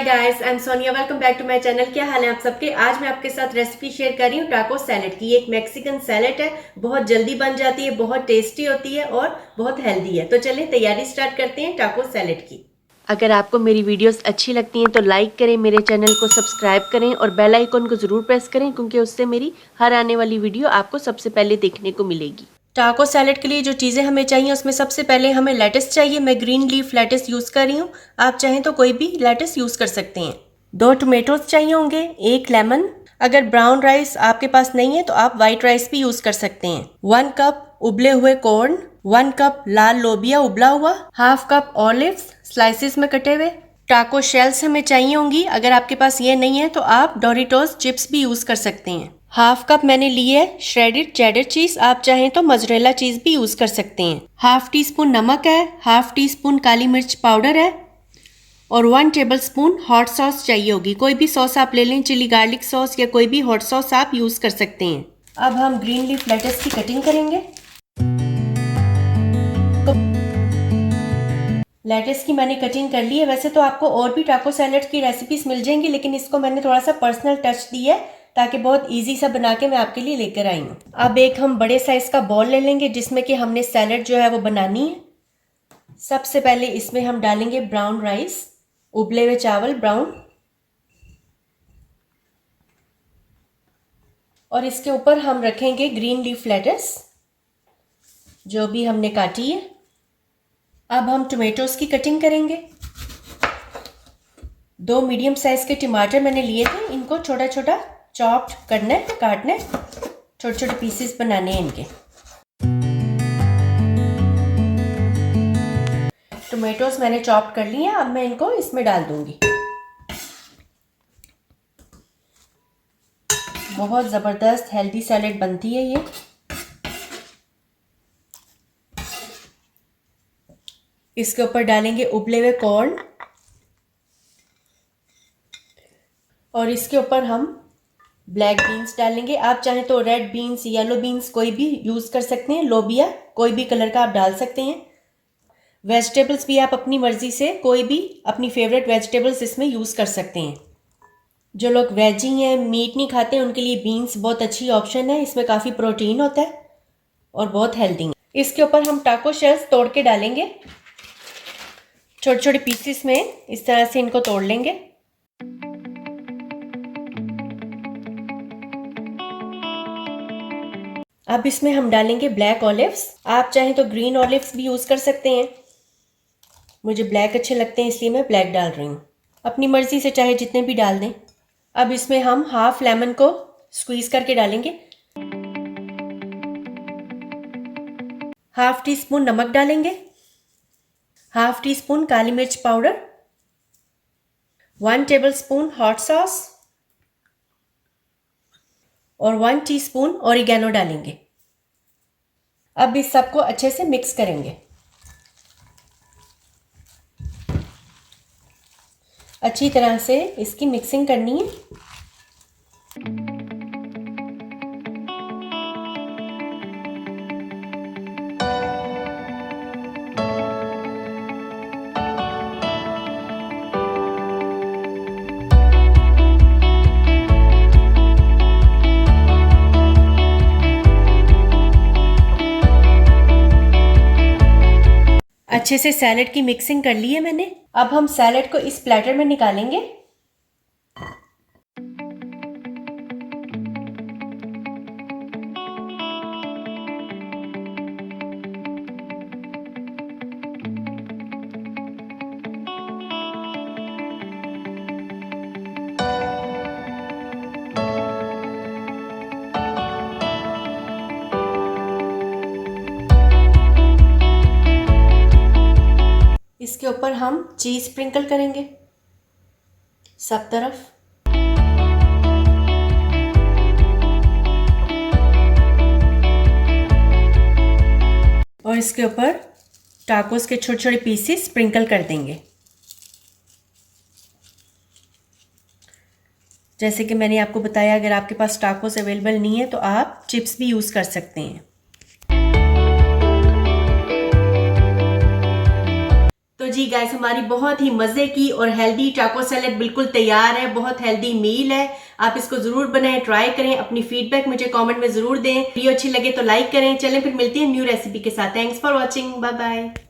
Guys, I am Sonia. Welcome back to my channel. क्या हाल है आप सबके। आज मैं आपके साथ रेसिपी शेयर कर रही हूँ टाको सैलेड की। एक मैक्सिकन सैलेड है, बहुत जल्दी बन जाती है, बहुत टेस्टी होती है और बहुत हेल्दी है। तो चलिए तैयारी स्टार्ट करते हैं टाको सैलेड की। अगर आपको मेरी वीडियोस अच्छी लगती हैं तो लाइक करें, मेरे चैनल को सब्सक्राइब करें और बेल आइकन को ज़रूर प्रेस करें, क्योंकि उससे मेरी हर आने वाली वीडियो आपको सबसे पहले देखने को मिलेगी। टाको सैलेड के लिए जो चीज़ें हमें चाहिए उसमें सबसे पहले हमें लेटस चाहिए। मैं ग्रीन लीफ लेटस यूज़ कर रही हूँ, आप चाहें तो कोई भी लेटस यूज़ कर सकते हैं। 2 टोमेटोज चाहिए होंगे, 1 लेमन। अगर ब्राउन राइस आपके पास नहीं है तो आप वाइट राइस भी यूज़ कर सकते हैं। 1 कप उबले हुए कॉर्न, 1 कप लाल लोबिया उबला हुआ, हाफ कप ऑलिव्स स्लाइसिस में कटे हुए। टाको शेल्स हमें चाहिए होंगी, अगर आपके पास ये नहीं है तो आप डोरिटोस चिप्स भी यूज़ कर सकते हैं। हाफ कप मैंने ली है श्रेडेड चेडर चीज, आप चाहें तो मोज़रेला चीज भी यूज कर सकते हैं। हाफ टी स्पून नमक है, हाफ टी स्पून काली मिर्च पाउडर है और 1 टेबल स्पून हॉट सॉस चाहिए होगी। कोई भी सॉस आप ले लें, चिली गार्लिक सॉस या कोई भी हॉट सॉस आप यूज कर सकते हैं। अब हम ग्रीन लीफ लेटस की कटिंग करेंगे। लेटस की मैंने कटिंग कर ली है। वैसे तो आपको और भी टाको सैलेड की रेसिपीज मिल जाएंगी, लेकिन इसको मैंने थोड़ा सा पर्सनल टच दी है ताकि बहुत इजी सा बना के मैं आपके लिए लेकर आई हूँ। अब एक हम बड़े साइज का बॉल ले लेंगे जिसमें कि हमने सैलेड जो है वो बनानी है। सबसे पहले इसमें हम डालेंगे ब्राउन राइस, उबले हुए चावल ब्राउन, और इसके ऊपर हम रखेंगे ग्रीन लीफ लेटस जो भी हमने काटी है। अब हम टोमेटोज की कटिंग करेंगे। 2 मीडियम साइज के टमाटर मैंने लिए थे, इनको छोटा छोटा चॉप्ड करना है, काटना है, छोटे छोटे पीसेस बनाने हैं इनके। टोमेटोज मैंने चॉप कर लिए हैं, अब मैं इनको इसमें डाल दूंगी। बहुत ज़बरदस्त हेल्दी सैलेड बनती है ये। इसके ऊपर डालेंगे उबले हुए कॉर्न और इसके ऊपर हम ब्लैक बीन्स डालेंगे। आप चाहें तो रेड बीन्स, येलो बीन्स कोई भी यूज़ कर सकते हैं। लोबिया कोई भी कलर का आप डाल सकते हैं। वेजिटेबल्स भी आप अपनी मर्ज़ी से कोई भी अपनी फेवरेट वेजिटेबल्स इसमें यूज़ कर सकते हैं। जो लोग वेजी हैं, मीट नहीं खाते, उनके लिए बीन्स बहुत अच्छी ऑप्शन है। इसमें काफ़ी प्रोटीन होता है और बहुत हेल्दी है। इसके ऊपर हम टाको शेल्स तोड़ के डालेंगे, छोटे छोटे पीसेस में इस तरह से इनको तोड़ लेंगे। अब इसमें हम डालेंगे ब्लैक ऑलिव्स, आप चाहें तो ग्रीन ऑलिव्स भी यूज़ कर सकते हैं। मुझे ब्लैक अच्छे लगते हैं इसलिए मैं ब्लैक डाल रही हूँ। अपनी मर्ज़ी से चाहे जितने भी डाल दें। अब इसमें हम हाफ लेमन को स्क्वीज़ करके डालेंगे। हाफ टी स्पून नमक डालेंगे, हाफ टी स्पून काली मिर्च powder, 1 table spoon hot sauce और 1 टीस्पून ऑरिगेनो डालेंगे। अब इस सबको अच्छे से मिक्स करेंगे। अच्छी तरह से इसकी मिक्सिंग करनी है। अच्छे से सैलेड की मिक्सिंग कर ली है मैंने। अब हम सैलेड को इस प्लेटर में निकालेंगे। इसके ऊपर हम चीज़ स्प्रिंकल करेंगे सब तरफ। और इसके ऊपर टाकोस के छोटे छोटे पीसेस स्प्रिंकल कर देंगे। जैसे कि मैंने आपको बताया, अगर आपके पास टाकोस अवेलेबल नहीं है तो आप चिप्स भी यूज़ कर सकते हैं। तो जी गाइस, हमारी बहुत ही मजे की और हेल्दी टाको सैलेड बिल्कुल तैयार है। बहुत हेल्दी मील है। आप इसको जरूर बनाएं, ट्राई करें। अपनी फीडबैक मुझे कमेंट में जरूर दें। वीडियो अच्छी लगे तो लाइक करें। चलें फिर मिलती है न्यू रेसिपी के साथ। Thanks for watching. Bye bye.